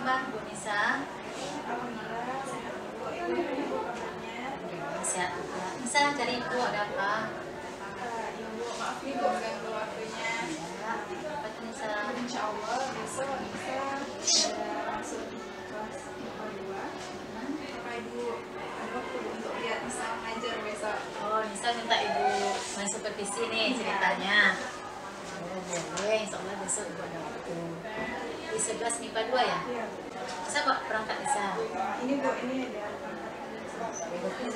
kabar Bu Nisa? Alhamdulillah sehat Bu. Ini kabarnya. Sehat juga. Nisa cari Ibu ada apa? Ya Bu, maaf nih Bu ganggu waktunya. Ya, apa tuh Nisa? Insya Allah besok Nisa ada masuk kelas IPA 2. Apa Ibu ada waktu untuk lihat Nisa ngajar besok? Oh, Nisa minta Ibu main supervisi nih ceritanya. Oh, boleh. Insya Allah besok Ibu ada waktu. Di 11 MIPA 2 ya? Iya. Bisa Pak berangkat Nisa? Ini Bu, ini ada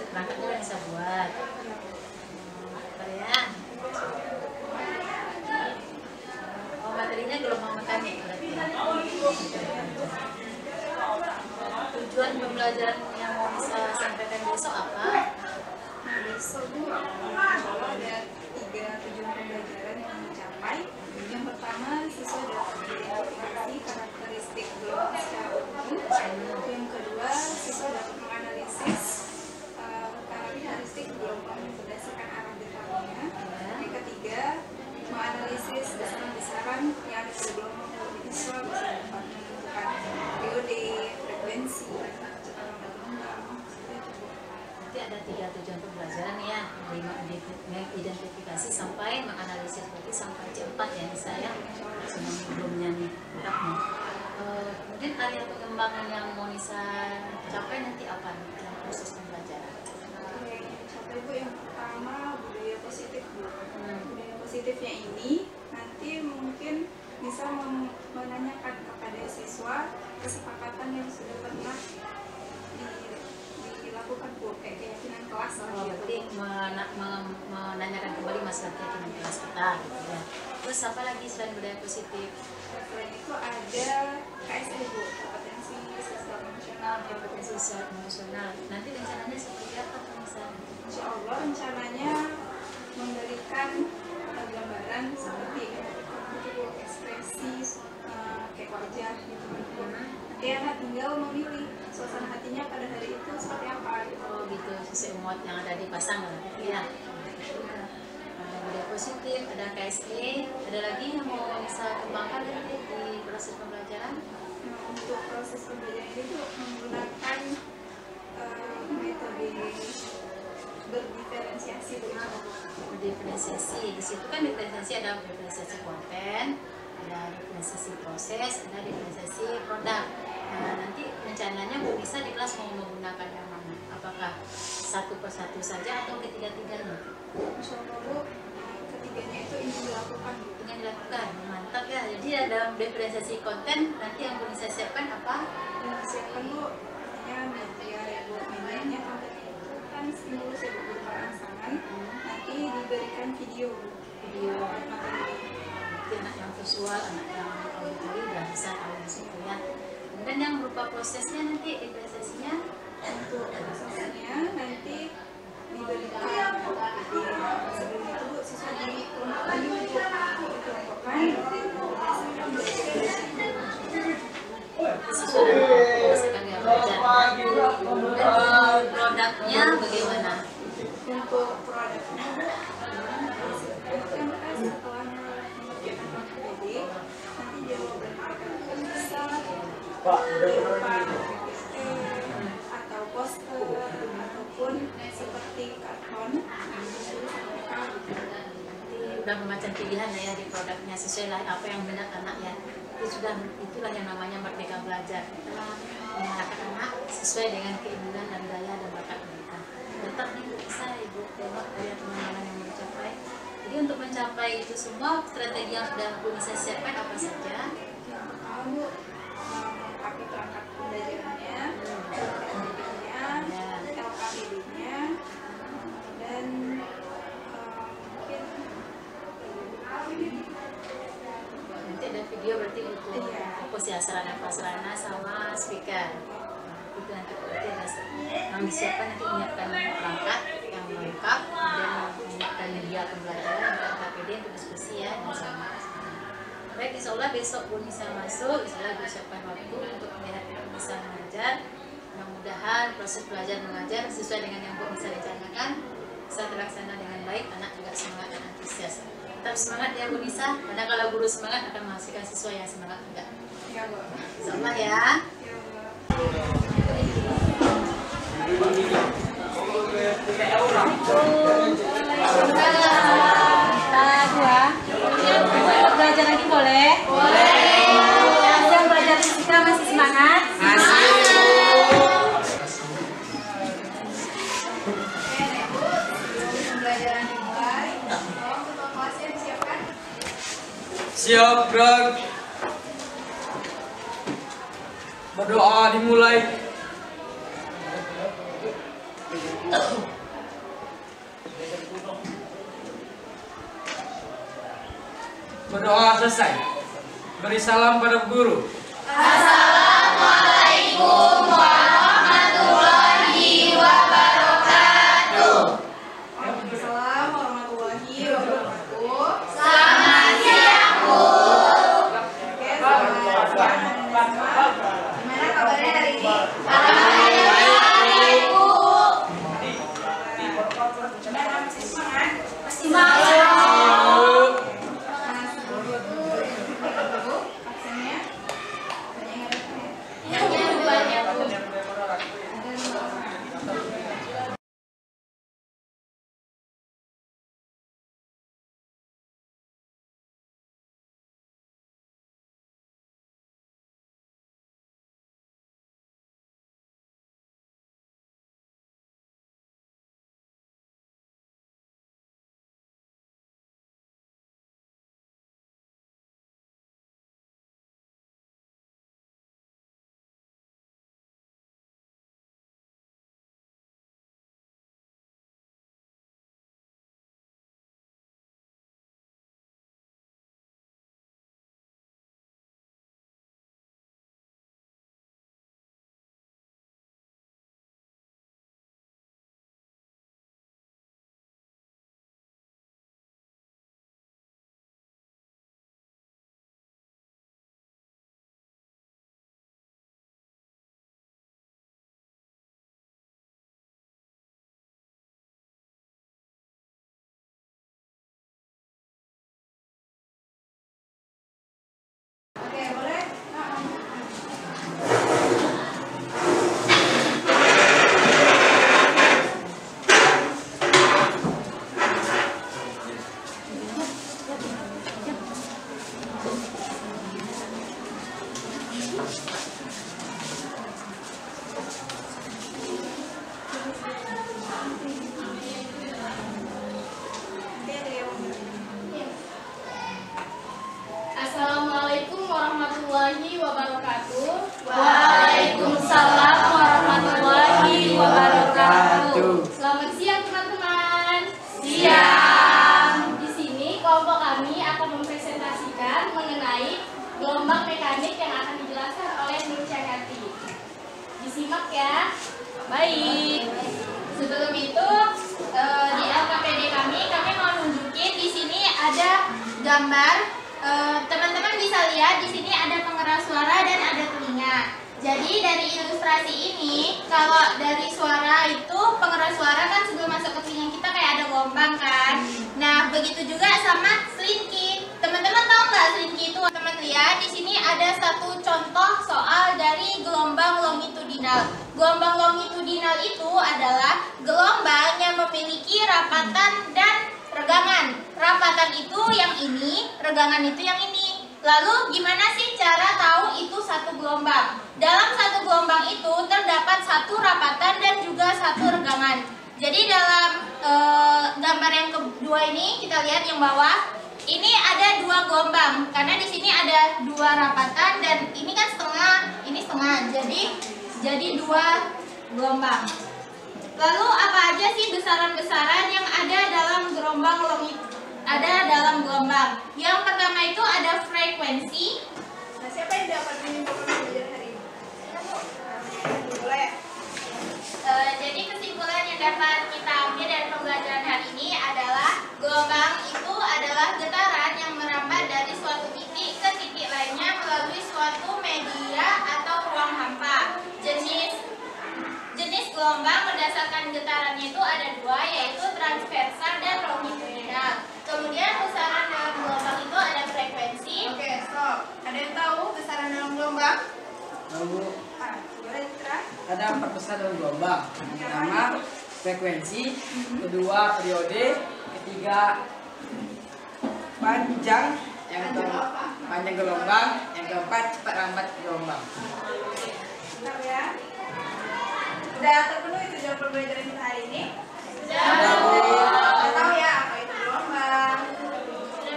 Berangkatnya Nisa buat. Apa ya? Oh, materinya gelombang mekanik berarti. Tujuan pembelajaran yang mau bisa sampaikan besok apa? besok Bu, insya Allah ada 3 tujuan pembelajaran yang dicapai. Yang pertama, siswa dapat mengidentifikasi karakteristik gelombang secara umum. Yang kedua, siswa dapat menganalisis karakteristik gelombang berdasarkan arah getarnya. Yang ketiga, menganalisis besaran-besaran yang ada pada gelombang untuk siswa bisa dapat menentukan periode, frekuensi, kecepatan gelombang. Nanti ada 3 tujuan pembelajaran ya, mengidentifikasi sampai menganalisis, berarti sampai C4 ya Nisa ya, sebelumnya nih. Kemudian area pengembangan yang mau Nisa capai nanti apa nih dalam proses pembelajaran? Capai Bu, yang pertama budaya positif Bu. Budaya positifnya ini nanti mungkin bisa menanyakan kepada siswa kesepakatan yang sudah pernah dilakukan Bu, kayak keyakinan kelas lah Oh, gitu. berarti menanyakan kembali masalah keyakinan kelas kita gitu ya. Terus apa lagi selain budaya positif? Selain itu ada KSE Bu, kompetensi sosial emosional. Kompetensi sosial emosional. Nanti rencananya seperti apa tuh misalnya? Insya Allah rencananya memberikan gambaran seperti ekspresi kayak wajah gitu. Nanti anak tinggal memilih suasana hatinya pada hari itu seperti apa gitu. Oh gitu, sesuai emot yang ada dipasang berarti ya. Ada budaya positif, ada KSE, ada lagi yang mau bisa kembangkan nanti di proses pembelajaran? Nah, untuk proses pembelajaran itu menggunakan metode berdiferensiasi begitu. Diferensiasi, di situ kan diferensiasi ada diferensiasi konten, ada diferensiasi proses, ada diferensiasi produk. Nah, nanti rencananya Bu bisa di kelas mau menggunakan yang mana? Apakah satu persatu saja atau ketiga-tiganya? Insya Allah Bu, ketiganya itu ingin dilakukan Bu. Dengan dilakukan, mantap ya. Jadi dalam diferensiasi konten nanti yang Bu bisa siapkan apa? Yang disiapkan Bu, artinya media ya Bu, medianya konten itu kan stimulus ya Bu, berupa rangsangan. Nanti diberikan video Bu, Video. materi. Nanti anak yang visual, anak yang auditory udah bisa tahu di situ ya. Kemudian yang berupa prosesnya nanti diferensiasinya Untuk prosesnya nanti diberikan sebelum itu Bu, siswa dikelompokkan dulu Bu, dikelompokkan berdasarkan siswa dan berdasarkan yang belajar. Dan produknya bagaimana? untuk produknya Bu, kan setelah mengerjakan PPD nanti jawaban mereka bisa berupa atau poster ataupun seperti karton yang disuruh sama mereka. Udah macam pilihan ya di produknya sesuai lah apa yang minat anak ya. Itulah yang namanya merdeka belajar. Kita mengarahkan anak sesuai dengan keinginan dan daya dan bakat mereka. Tetap nih bisa Ibu tengok dari teman-teman yang mencapai. Jadi untuk mencapai itu semua strategi yang sudah Bu bisa siapkan apa saja? Yang pertama Bu, melengkapi perangkat pembelajarannya, PPD-nya, LKPD-nya, dan mungkin Nanti ada video berarti untuk fokus ya sarana-prasarana sama speaker. Itu nanti berarti ada yang disiapkan nanti menyiapkan perangkat yang lengkap dan menyiapkan media pembelajaran dan KPD untuk diskusi ya dan sama. Baik, insya Allah besok Bu Nisa masuk, insya Allah siapkan waktu untuk melihat Bu Nisa mengajar. Mudah-mudahan proses belajar mengajar sesuai dengan yang Bu Nisa rencanakan bisa terlaksana dengan baik, anak juga semangat dan antusias. Tetap semangat ya Bu Nisa, karena kalau guru semangat akan menghasilkan siswa yang semangat juga. Ya, Bu. Insyaallah ya. Ya, Bu. Belajar lagi boleh? Boleh. Yang belajar fisika masih semangat? Pembelajaran dimulai. Tolong ketua kelasnya disiapkan. Siap, gerak. Berdoa dimulai. Berdoa selesai. Beri salam pada guru. Assalamualaikum warahmatullahi wabarakatuh. Waalaikumsalam warahmatullahi wabarakatuh. Selamat siang, Bu. Oke, selamat siang anak-anak semua. Gimana kabarnya hari ini? Baik, Bu. Gimana, masih semangat? Semangat. Nah, sebelum itu kita dulu absennya. Banyak yang ada kan ya? Yang banyak, Bu. Ada 5 orang. Oke, boleh? Assalamualaikum warahmatullahi wabarakatuh. Waalaikumsalam warahmatullahi wabarakatuh. Selamat siang, teman-teman. Siang. Di sini kelompok kami akan mempresentasikan mengenai gelombang mekanik yang akan dijelaskan oleh Nur Cahyati. Disimak ya. Baik. Sebelum itu di LKPD kami mau nunjukin di sini ada gambar. Teman-teman bisa lihat di sini ada pengeras suara dan ada telinga. Jadi dari ilustrasi ini, kalau dari suara itu pengeras suara kan sebelum masuk ke telinga kita kayak ada gelombang kan. Nah begitu juga sama selinki. Teman-teman tahu nggak selinki itu? Teman lihat di sini ada satu contoh soal dari gelombang longitudinal. Gelombang longitudinal itu adalah gelombang yang memiliki rapatan dan regangan. Rapatan itu yang ini, regangan itu yang ini. Lalu gimana sih cara tahu itu satu gelombang? Dalam satu gelombang itu terdapat satu rapatan dan juga satu regangan. Jadi dalam gambar yang kedua ini kita lihat yang bawah. Ini ada dua gelombang karena di sini ada dua rapatan dan ini kan setengah, ini setengah. Jadi dua gelombang. Lalu apa aja sih besaran-besaran yang ada dalam gelombang Yang pertama itu ada frekuensi. Nah, siapa yang dapat menyimpulkan pembelajaran hari ini? Boleh. Jadi kesimpulan yang dapat kita ambil dari pembelajaran hari ini adalah gelombang itu adalah getaran yang merambat dari suatu titik ke titik lainnya melalui suatu media atau ruang hampa. Jenis gelombang berdasarkan getarannya itu ada dua, yaitu transversal dan longitudinal. Kemudian besaran dalam gelombang itu ada frekuensi. Oke, stop. Ada yang tahu besaran dalam gelombang Lalu Boleh diterang? ada 4 pesan dalam gelombang. Yang pertama frekuensi, kedua periode, ketiga panjang, yang keempat panjang gelombang, yang keempat cepat lambat gelombang. Bentar ya. Udah terpenuhi tujuan pembelajaran kita hari ini? Sudah, Bu. Sudah tahu ya apa itu gelombang?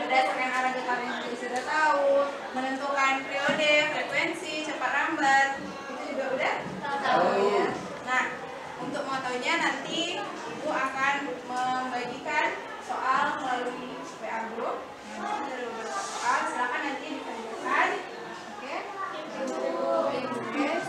Berdasarkan arah getaran yang juga sudah tahu, menentukan periode, frekuensi, cepat lambat, itu juga udah tahu ya. Nah, untuk mengetahuinya nanti Ibu akan membagikan soal melalui WA group. Nanti ada beberapa soal, silakan nanti dikerjakan. Oke? Oke,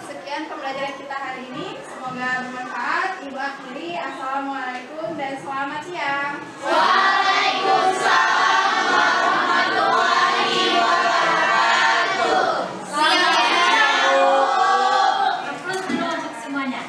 sekian pembelajaran kita hari ini. Semoga bermanfaat. Ibu akhiri. Assalamualaikum dan selamat siang. Waalaikumsalam warahmatullahi wabarakatuh. Selamat siang, Bu. Terus dulu untuk semuanya.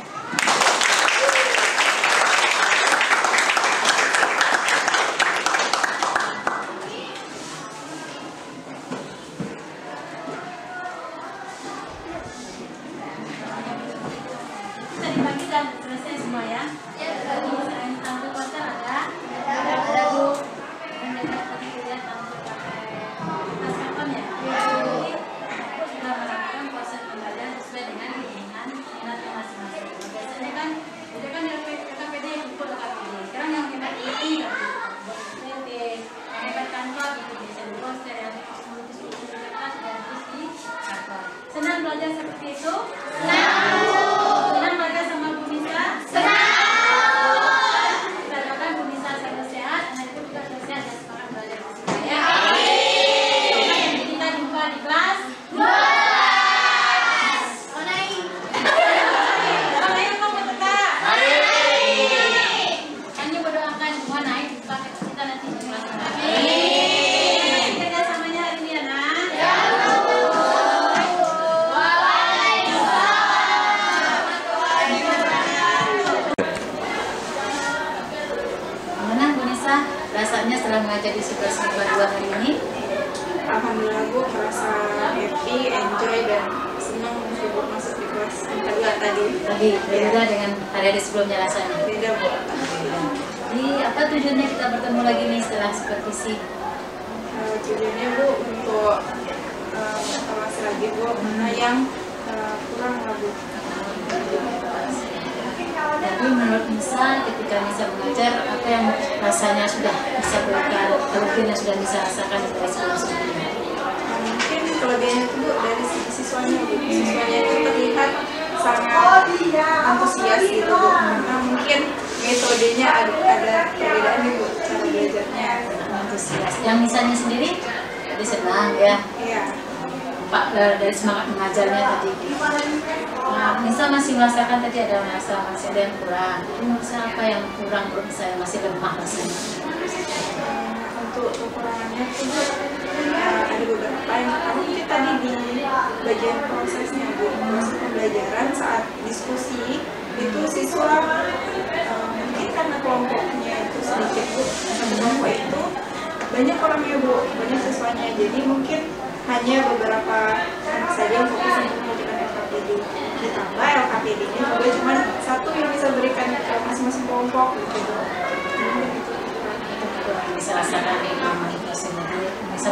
Tadi pagi sudah selesai semua ya? Ya, selain tampil poster ada? Ada, Bu. Dan juga tadi lihat tampil pakai tas karton ya? Jadi, aku sudah melakukan proses pembelajaran sesuai dengan keinginan minatnya masing-masing. Biasanya kan, itu kan yang KPD yang ikut KPD. Sekarang yang hebat ini nggak buat PPT, yang hebat kantor gitu biasa di poster, yang nulis di kertas dan terus di karton. Senang belajar seperti itu? Senang belajar sama Bu Nisa? Kita doakan Bu Nisa selalu sehat, anak itu juga selalu sehat dan semangat belajar di sini ya. Oke, kita jumpa di kelas 12. Naik kamu tetap. Kami berdoakan semua naik di tempat kita nanti di kelas 12. Kerjasamanya hari ini ya, Nak? Ya, Bu. Gimana Bu Nisa? Rasanya setelah mengajar di 11.2 hari ini? Alhamdulillah Bu, merasa happy, enjoy dan senang Bu masuk di kelas 4 tadi. Tadi berbeda dengan hari-hari sebelumnya rasanya. Beda Bu. Jadi apa tujuannya kita bertemu lagi nih setelah supervisi? Tujuannya Bu untuk evaluasi lagi Bu mana yang kurang lah Bu. Jadi menurut Nisa, ketika Nisa mengajar, apa yang rasanya sudah bisa berikan, kerugian yang sudah Nisa rasakan dari sebelum-sebelumnya? Mungkin kelebihannya itu Bu dari sisi siswanya Bu. Siswanya itu terlihat sangat antusias gitu Bu. Nah, mungkin metodenya ada perbedaan nih Bu, cara belajarnya. Antusias. Yang Nisanya sendiri, tadi senang ya, Iya. Pak dari semangat mengajarnya tadi. Nah, Nisa masih merasakan tadi ada masih ada yang kurang. Jadi menurut saya apa yang kurang menurut saya masih lemah rasanya? Untuk kekurangannya itu Bu, ada beberapa yang pertama mungkin tadi di bagian prosesnya Bu, proses pembelajaran saat diskusi itu siswa mungkin karena kelompoknya itu sedikit Bu, satu kelompok itu banyak orangnya Bu, banyak siswanya, jadi mungkin hanya beberapa anak saja yang fokus untuk mengerjakan LKPD. Ditambah LKPD-nya juga cuma satu yang bisa berikan ke masing-masing kelompok gitu Bu. Bisa rasakan di jadi bisa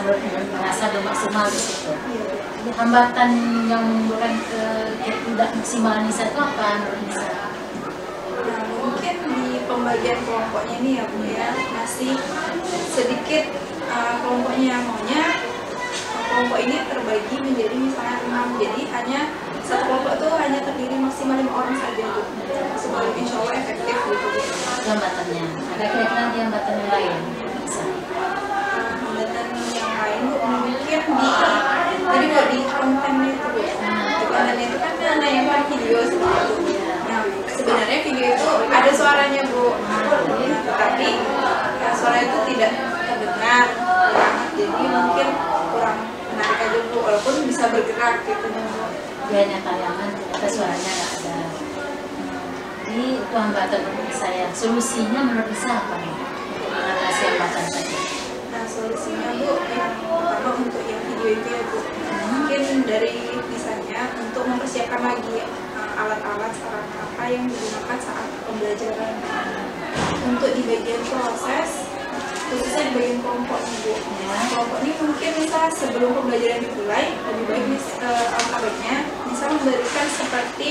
merasa belum maksimal di situ. Jadi hambatan yang bukan tidak maksimal Nisa itu apa menurut Nisa? Nah, mungkin di pembagian kelompoknya ini ya Bu ya, masih sedikit kelompoknya maunya kelompok ini terbagi menjadi misalnya 6, jadi hanya satu kelompok itu hanya terdiri maksimal 5 orang saja Bu. Sebelum insya Allah efektif gitu Bu. Itu hambatannya. Ada kira-kira di hambatan yang lain? Bisa. Hambatan yang lain Bu, mungkin tadi Bu di kontennya itu Bu. Di kontennya itu kan menayangkan video seperti itu. Nah, sebenarnya video itu ada suaranya Bu. Nah, tetapi suara itu tidak terdengar banget, jadi mungkin kurang menarik aja Bu, walaupun bisa bergerak gitu Bu. Dia hanya tayangan, ternyata suaranya nggak ada. Jadi itu hambatan menurut saya. Solusinya menurut Nisa apa nih? Untuk mengatasi hambatan tadi. Nah, solusinya Bu, yang pertama untuk yang video itu ya Bu, mungkin mungkin dari misalnya untuk mempersiapkan lagi alat-alat sarana apa yang digunakan saat pembelajaran. Untuk di bagian proses, khususnya di bagian kelompok nih Bu. Kelompok ini mungkin misal sebelum pembelajaran dimulai, lebih baik alangkah baiknya misal memberikan seperti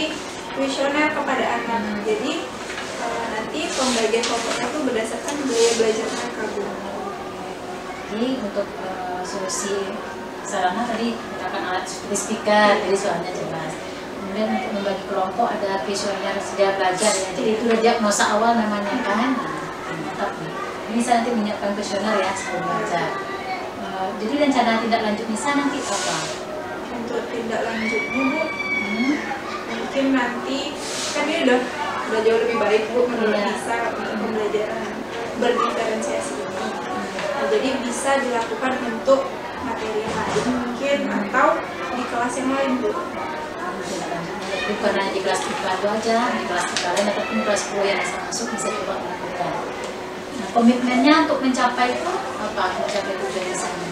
kuesioner kepada anak. Jadi nanti pembagian kelompoknya itu berdasarkan gaya belajar mereka Bu. Jadi untuk solusi sarana tadi menggunakan alat seperti speaker, jadi soalnya jelas. Kemudian untuk membagi kelompok ada kuesioner sedia belajar ya. Jadi itu udah diagnosa awal namanya kan. Nah, mantap nih. Ini saya nanti menyiapkan kuesioner ya sebelum belajar. Jadi rencana tindak lanjut Nisa nanti apa? Untuk tindak lanjutnya Bu, mungkin nanti kan ini udah jauh lebih baik Bu menurut Nisa untuk pembelajaran berdiferensiasi ini. Nah, jadi bisa dilakukan untuk materi yang lain mungkin atau di kelas yang lain Bu. Bukan hanya di kelas IPA itu aja, di kelas IPA lain ataupun kelas 10 yang bisa masuk bisa coba melakukan. Nah, komitmennya untuk mencapai itu apa? Mencapai tujuan di sana.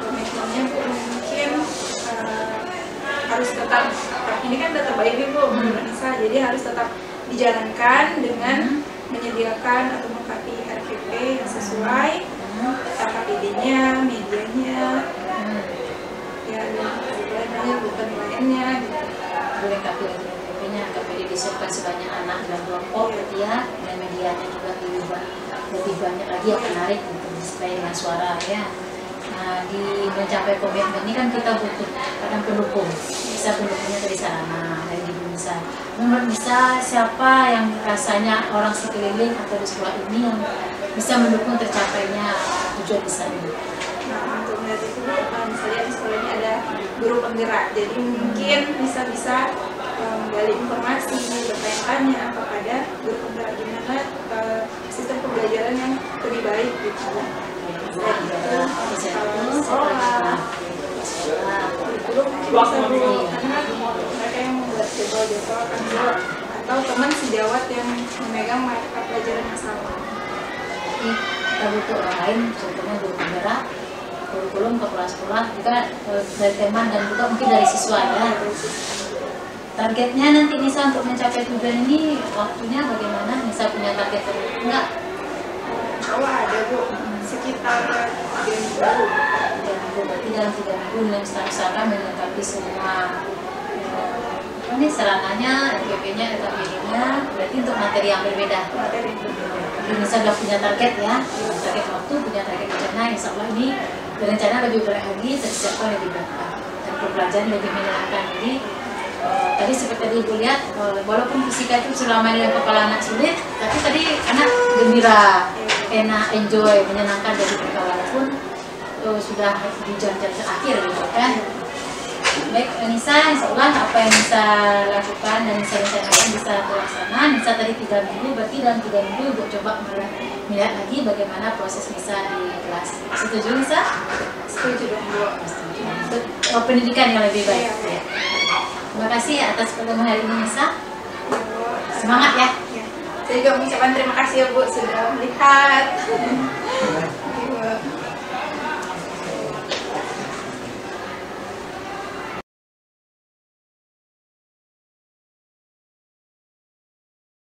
Komitmennya Bu mungkin harus tetap, ini kan udah terbaik nih Bu menurut Nisa, jadi harus tetap dijalankan dengan menyediakan atau melengkapi RPP yang sesuai, KPD-nya, medianya, ya dan bukan lainnya gitu. Boleh KPD-nya, KPD disiapkan sebanyak anak dalam kelompok ya, dan medianya juga lebih banyak lagi yang menarik gitu, display dengan suara ya. Nah, di mencapai komitmen ini kan kita butuh kadang pendukung, bisa pendukungnya dari sarana, dari Ibu Nisa. Menurut Nisa, siapa yang rasanya orang sekeliling atau di sekolah ini yang bisa mendukung tercapainya tujuan Nisa ini? Nah, untuk melihat itu misalnya di sekolah ini ada guru penggerak, jadi mungkin bisa menggali informasi, bertanya-tanya kepada guru penggerak gimana sistem pembelajaran yang lebih baik gitu. Selain itu, kalau sekolah, kurikulum mungkin bisa Bu, karena mereka yang membuat jadwal-jadwal kan Bu, atau teman sejawat yang memegang mata pelajaran yang sama. Jadi kita butuh orang lain, contohnya guru penggerak, kurikulum, kepala sekolah, juga dari teman dan juga mungkin dari siswa ya. Targetnya nanti Nisa untuk mencapai tujuan ini waktunya bagaimana? Nisa punya target tertentu enggak? Kalau ada Bu, sekitar 3 minggu. Berarti dalam 3 minggu dengan usahakan melengkapi semua ini sarananya, RPP-nya, KPD-nya, berarti untuk materi yang berbeda. Jadi Nisa sudah punya target ya, target waktu, punya target rencana, insya Allah ini berencana lebih berat lagi, tersiapkan lebih berat dan pembelajaran lebih menyenangkan. Jadi tadi seperti tadi Ibu lihat, walaupun fisika itu selama dengan kepala anak sulit, tapi tadi anak gembira, enak, enjoy, menyenangkan dari mereka walaupun sudah di jam-jam terakhir gitu kan. Baik Nisa, insya Allah apa yang bisa lakukan dan bisa rencanakan bisa terlaksana. Nisa tadi 3 minggu, berarti dalam 3 minggu Ibu coba melihat lagi bagaimana proses Nisa di kelas. Setuju Nisa? Setuju dong Bu. Untuk pendidikan yang lebih baik. Ya. Terima kasih atas pertemuan hari ini Nisa. Semangat ya. Saya juga mengucapkan terima kasih ya Bu sudah melihat.